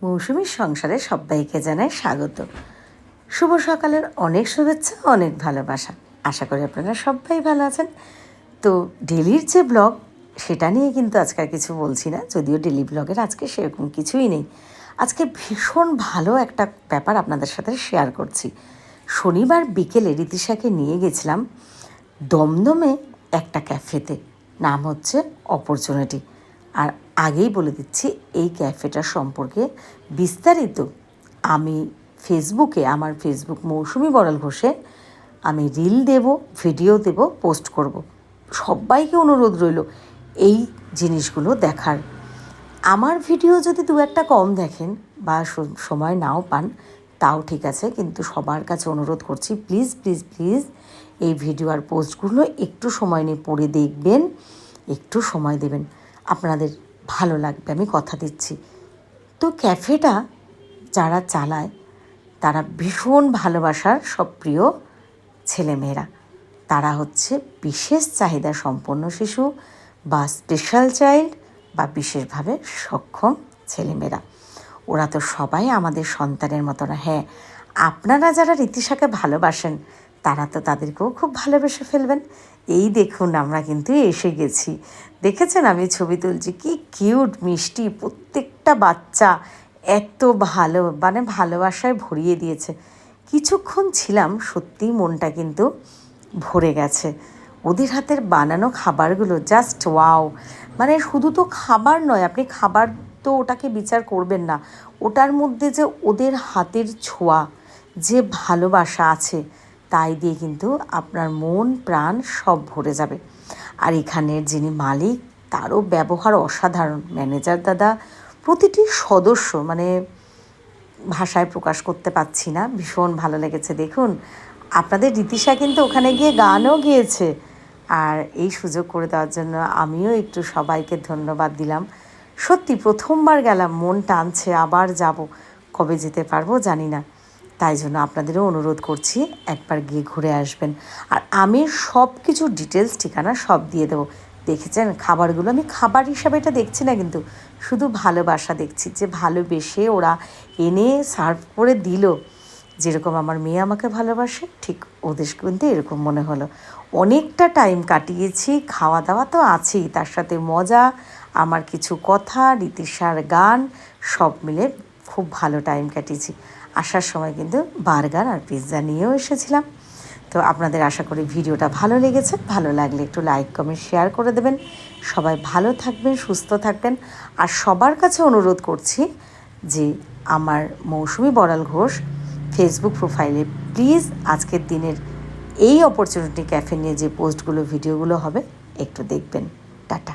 মৌসুমীর সংসারে সবাইকে জানাই স্বাগত। শুভ সকালের অনেক শুভেচ্ছা, অনেক ভালোবাসা। আশা করি আপনারা সবাই ভালো আছেন। তো ডেলির যে ব্লগ, সেটা নিয়ে কিন্তু আজকে আর কিছু বলছি না, যদিও ডেলি ব্লগের আজকে সেরকম কিছুই নেই। আজকে ভীষণ ভালো একটা ব্যাপার আপনাদের সাথে শেয়ার করছি। শনিবার বিকেলে রীতিশাকে নিয়ে গেছিলাম দমদমে একটা ক্যাফেতে, নাম হচ্ছে অপরচুনিটি। আর আগেই বলে দিচ্ছি, এই ক্যাফেটার সম্পর্কে বিস্তারিত আমি ফেসবুকে, আমার ফেসবুক মৌসুমী বড়াল ঘোষে আমি রিল দেব, ভিডিও দেব, পোস্ট করব। সবাইকে অনুরোধ রইল এই জিনিসগুলো দেখার। আমার ভিডিও যদি দু একটা কম দেখেন বা সময় নাও পান, তাও ঠিক আছে, কিন্তু সবার কাছে অনুরোধ করছি, প্লিজ প্লিজ প্লিজ এই ভিডিও আর পোস্টগুলো একটু সময় নিয়ে পড়ে দেখবেন, একটু সময় দেবেন, আপনাদের ভালো লাগবে, আমি কথা দিচ্ছি। তো ক্যাফেটা যারা চালায় তারা ভীষণ ভালোবাসার সব প্রিয় ছেলেমেয়েরা। তারা হচ্ছে বিশেষ চাহিদা সম্পন্ন শিশু বা স্পেশাল চাইল্ড বা বিশেষভাবে সক্ষম ছেলেমেয়েরা। ওরা তো সবাই আমাদের সন্তানের মতো না। হ্যাঁ, আপনারা যারা রীতিশাকে ভালোবাসেন তারা তো তাদেরকেও খুব ভালোবেসে ফেলবেন। এই দেখুন, আমরা কিন্তু এসে গেছি। দেখেছেন আমি ছবি তুলছি, কি কিউট মিষ্টি, প্রত্যেকটা বাচ্চা এত ভালো, মানে ভালোবাসায় ভরিয়ে দিয়েছে। কিছুক্ষণ ছিলাম, সত্যিই মনটা কিন্তু ভরে গেছে। ওদের হাতের বানানো খাবারগুলো জাস্ট ওয়াও। মানে শুধু তো খাবার নয়, আপনি খাবার তো ওটাকে বিচার করবেন না, ওটার মধ্যে যে ওদের হাতের ছোঁয়া, যে ভালোবাসা আছে, তাই দিয়ে কিন্তু আপনার মন প্রাণ সব ভরে যাবে। আর এখানের যিনি মালিক, তারও ব্যবহার অসাধারণ। ম্যানেজার দাদা, প্রতিটি সদস্য, মানে ভাষায় প্রকাশ করতে পারছি না, ভীষণ ভালো লেগেছে। দেখুন, আপনাদের রীতিশা কিন্তু ওখানে গিয়ে গানও গেয়েছে। আর এই সুযোগ করে দেওয়ার জন্য আমিও একটু সবাইকে ধন্যবাদ দিলাম। সত্যি প্রথমবার গেলাম, মন টানছে, আবার যাব, কবে যেতে পারবো জানি না। তাই জন্য আপনাদেরও অনুরোধ করছি, একবার গিয়ে ঘুরে আসবেন। আর আমি সব কিছু ডিটেলস, ঠিকানা সব দিয়ে দেবো। দেখেছেন খাবারগুলো, আমি খাবার হিসাবে এটা দেখছি না, কিন্তু শুধু ভালোবাসা দেখছি, যে ভালোবেসে ওরা এনে সার্ভ করে দিল। যেরকম আমার মেয়ে আমাকে ভালোবাসে, ঠিক ওদের কিন্তু এরকম মনে হলো। অনেকটা টাইম কাটিয়েছি, খাওয়া দাওয়া তো আছেই, তার সাথে মজা, আমার কিছু কথা, রীতিশার গান, সব মিলে খুব ভালো টাইম কাটিয়েছি। আসার সময় কিন্তু বার্গার আর পিৎজা নিয়েও এসেছিলাম। তো আপনাদের আশা করি ভিডিওটা ভালো লেগেছে। ভালো লাগলে একটু লাইক কমেন্ট শেয়ার করে দেবেন। সবাই ভালো থাকবেন, সুস্থ থাকবেন। আর সবার কাছে অনুরোধ করছি যে আমার মৌসুমী বড়াল ঘোষ ফেসবুক প্রোফাইলে প্লিজ আজকের দিনের এই অপরচুনিটি ক্যাফে নিয়ে যে পোস্টগুলো, ভিডিওগুলো হবে, একটু দেখবেন। টাটা।